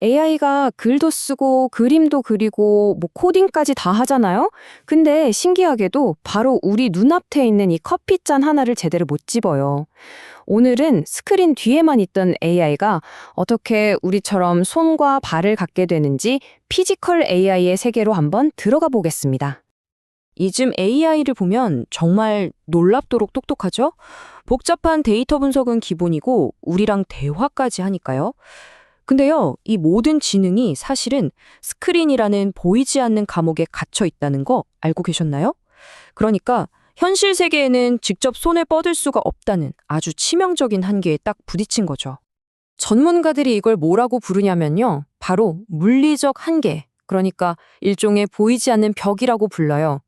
AI가 글도 쓰고 그림도 그리고 뭐 코딩까지 다 하잖아요? 근데 신기하게도 바로 우리 눈앞에 있는 이 커피잔 하나를 제대로 못 집어요. 오늘은 스크린 뒤에만 있던 AI가 어떻게 우리처럼 손과 발을 갖게 되는지 피지컬 AI의 세계로 한번 들어가 보겠습니다. 요즘 AI를 보면 정말 놀랍도록 똑똑하죠? 복잡한 데이터 분석은 기본이고 우리랑 대화까지 하니까요. 근데요, 이 모든 지능이 사실은 스크린이라는 보이지 않는 감옥에 갇혀 있다는 거 알고 계셨나요? 그러니까 현실 세계에는 직접 손에 뻗을 수가 없다는 아주 치명적인 한계에 딱 부딪힌 거죠. 전문가들이 이걸 뭐라고 부르냐면요. 바로 물리적 한계, 그러니까 일종의 보이지 않는 벽이라고 불러요.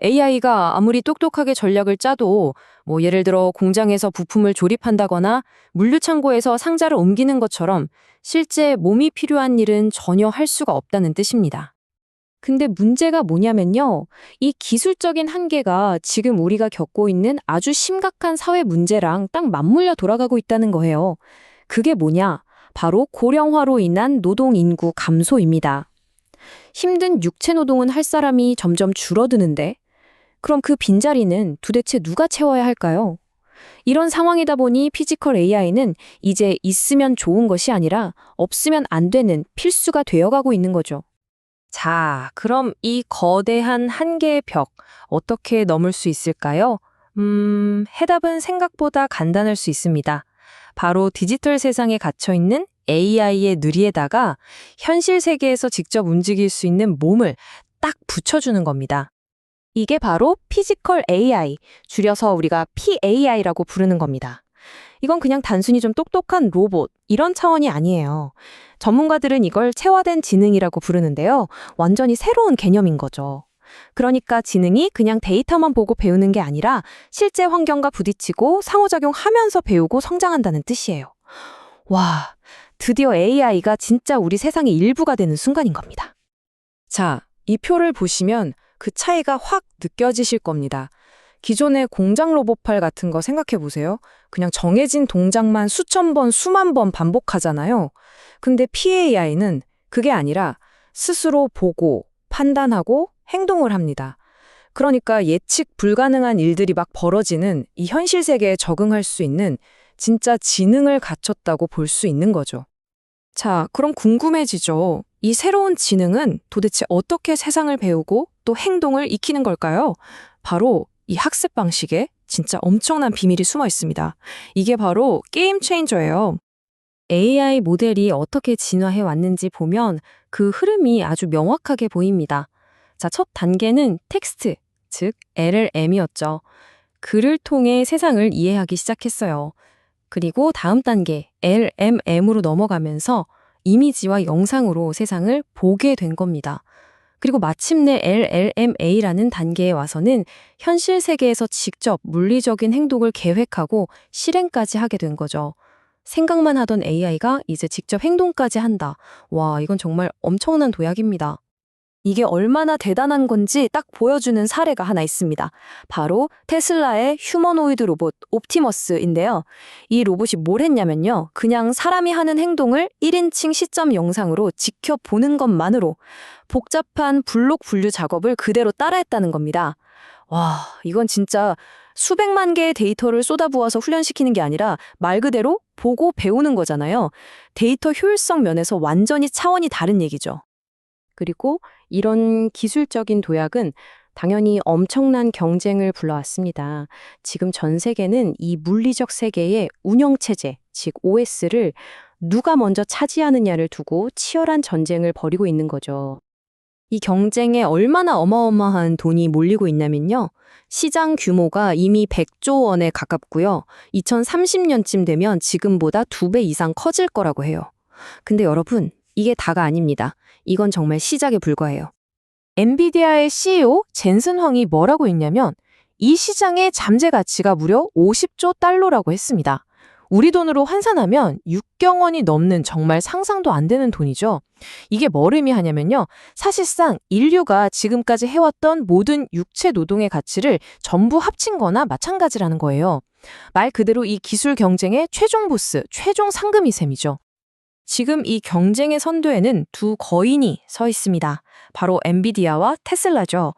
AI가 아무리 똑똑하게 전략을 짜도 예를 들어 공장에서 부품을 조립한다거나 물류창고에서 상자를 옮기는 것처럼 실제 몸이 필요한 일은 전혀 할 수가 없다는 뜻입니다. 근데 문제가 뭐냐면요. 이 기술적인 한계가 지금 우리가 겪고 있는 아주 심각한 사회 문제랑 딱 맞물려 돌아가고 있다는 거예요. 그게 뭐냐? 바로 고령화로 인한 노동 인구 감소입니다. 힘든 육체 노동은 할 사람이 점점 줄어드는데 그럼 그 빈자리는 도대체 누가 채워야 할까요? 이런 상황이다 보니 피지컬 AI는 이제 있으면 좋은 것이 아니라 없으면 안 되는 필수가 되어가고 있는 거죠. 자, 그럼 이 거대한 한계의 벽 어떻게 넘을 수 있을까요? 해답은 생각보다 간단할 수 있습니다. 바로 디지털 세상에 갇혀 있는 AI의 뇌리에다가 현실 세계에서 직접 움직일 수 있는 몸을 딱 붙여주는 겁니다. 이게 바로 피지컬 AI, 줄여서 우리가 PAI라고 부르는 겁니다. 이건 그냥 단순히 좀 똑똑한 로봇, 이런 차원이 아니에요. 전문가들은 이걸 체화된 지능이라고 부르는데요. 완전히 새로운 개념인 거죠. 그러니까 지능이 그냥 데이터만 보고 배우는 게 아니라 실제 환경과 부딪히고 상호작용하면서 배우고 성장한다는 뜻이에요. 와, 드디어 AI가 진짜 우리 세상의 일부가 되는 순간인 겁니다. 자, 이 표를 보시면 그 차이가 확 느껴지실 겁니다. 기존의 공장 로봇팔 같은 거 생각해 보세요. 그냥 정해진 동작만 수천 번, 수만 번 반복하잖아요. 근데 PAI는 그게 아니라 스스로 보고, 판단하고, 행동을 합니다. 그러니까 예측 불가능한 일들이 막 벌어지는 이 현실 세계에 적응할 수 있는 진짜 지능을 갖췄다고 볼 수 있는 거죠. 자, 그럼 궁금해지죠. 이 새로운 지능은 도대체 어떻게 세상을 배우고 또 행동을 익히는 걸까요? 바로 이 학습 방식에 진짜 엄청난 비밀이 숨어 있습니다. 이게 바로 게임 체인저예요. AI 모델이 어떻게 진화해 왔는지 보면 그 흐름이 아주 명확하게 보입니다. 자, 첫 단계는 텍스트, 즉 LLM이었죠. 글을 통해 세상을 이해하기 시작했어요. 그리고 다음 단계 LMM으로 넘어가면서 이미지와 영상으로 세상을 보게 된 겁니다. 그리고 마침내 LLMA라는 단계에 와서는 현실 세계에서 직접 물리적인 행동을 계획하고 실행까지 하게 된 거죠. 생각만 하던 AI가 이제 직접 행동까지 한다. 와, 이건 정말 엄청난 도약입니다. 이게 얼마나 대단한 건지 딱 보여주는 사례가 하나 있습니다. 바로 테슬라의 휴머노이드 로봇 옵티머스인데요. 이 로봇이 뭘 했냐면요. 그냥 사람이 하는 행동을 1인칭 시점 영상으로 지켜보는 것만으로 복잡한 블록 분류 작업을 그대로 따라했다는 겁니다. 와, 이건 진짜 수백만 개의 데이터를 쏟아부어서 훈련시키는 게 아니라 말 그대로 보고 배우는 거잖아요. 데이터 효율성 면에서 완전히 차원이 다른 얘기죠. 그리고 이런 기술적인 도약은 당연히 엄청난 경쟁을 불러왔습니다. 지금 전 세계는 이 물리적 세계의 운영체제, 즉 OS를 누가 먼저 차지하느냐를 두고 치열한 전쟁을 벌이고 있는 거죠. 이 경쟁에 얼마나 어마어마한 돈이 몰리고 있냐면요. 시장 규모가 이미 100조 원에 가깝고요. 2030년쯤 되면 지금보다 2배 이상 커질 거라고 해요. 근데 여러분, 이게 다가 아닙니다. 이건 정말 시작에 불과해요. 엔비디아의 CEO 젠슨 황이 뭐라고 했냐면 이 시장의 잠재 가치가 무려 50조 달러라고 했습니다. 우리 돈으로 환산하면 6경 원이 넘는 정말 상상도 안 되는 돈이죠. 이게 뭘 의미하냐면요. 사실상 인류가 지금까지 해왔던 모든 육체 노동의 가치를 전부 합친 거나 마찬가지라는 거예요. 말 그대로 이 기술 경쟁의 최종 보스, 최종 상금이 셈이죠. 지금 이 경쟁의 선두에는 두 거인이 서 있습니다. 바로 엔비디아와 테슬라죠.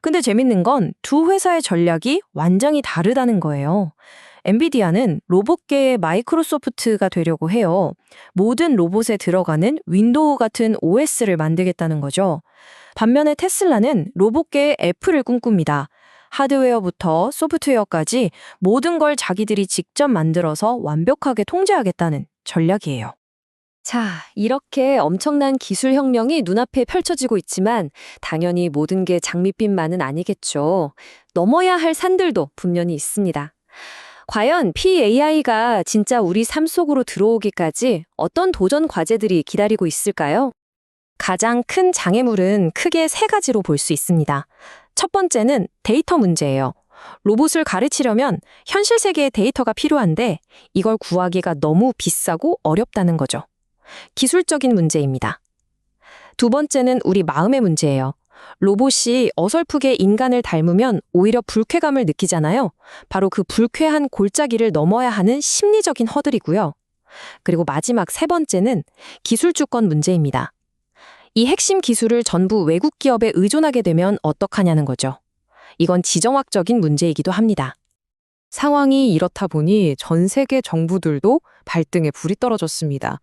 근데 재밌는 건 두 회사의 전략이 완전히 다르다는 거예요. 엔비디아는 로봇계의 마이크로소프트가 되려고 해요. 모든 로봇에 들어가는 윈도우 같은 OS를 만들겠다는 거죠. 반면에 테슬라는 로봇계의 애플을 꿈꿉니다. 하드웨어부터 소프트웨어까지 모든 걸 자기들이 직접 만들어서 완벽하게 통제하겠다는 전략이에요. 자, 이렇게 엄청난 기술 혁명이 눈앞에 펼쳐지고 있지만 당연히 모든 게 장밋빛만은 아니겠죠. 넘어야 할 산들도 분명히 있습니다. 과연 PAI가 진짜 우리 삶 속으로 들어오기까지 어떤 도전 과제들이 기다리고 있을까요? 가장 큰 장애물은 크게 세 가지로 볼 수 있습니다. 첫 번째는 데이터 문제예요. 로봇을 가르치려면 현실 세계의 데이터가 필요한데 이걸 구하기가 너무 비싸고 어렵다는 거죠. 기술적인 문제입니다. 두 번째는 우리 마음의 문제예요. 로봇이 어설프게 인간을 닮으면 오히려 불쾌감을 느끼잖아요. 바로 그 불쾌한 골짜기를 넘어야 하는 심리적인 허들이고요. 그리고 마지막 세 번째는 기술 주권 문제입니다. 이 핵심 기술을 전부 외국 기업에 의존하게 되면 어떡하냐는 거죠. 이건 지정학적인 문제이기도 합니다. 상황이 이렇다 보니 전 세계 정부들도 발등에 불이 떨어졌습니다.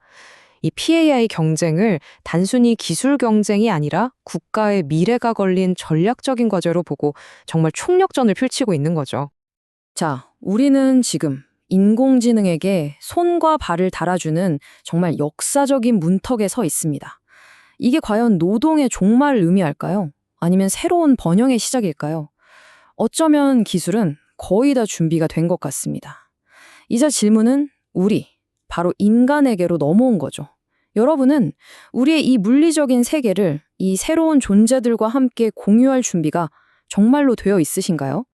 이 PAI 경쟁을 단순히 기술 경쟁이 아니라 국가의 미래가 걸린 전략적인 과제로 보고 정말 총력전을 펼치고 있는 거죠. 자, 우리는 지금 인공지능에게 손과 발을 달아주는 정말 역사적인 문턱에 서 있습니다. 이게 과연 노동의 종말을 의미할까요? 아니면 새로운 번영의 시작일까요? 어쩌면 기술은 거의 다 준비가 된 것 같습니다. 이제 질문은 바로 인간에게로 넘어온 거죠. 여러분은 우리의 이 물리적인 세계를 이 새로운 존재들과 함께 공유할 준비가 정말로 되어 있으신가요?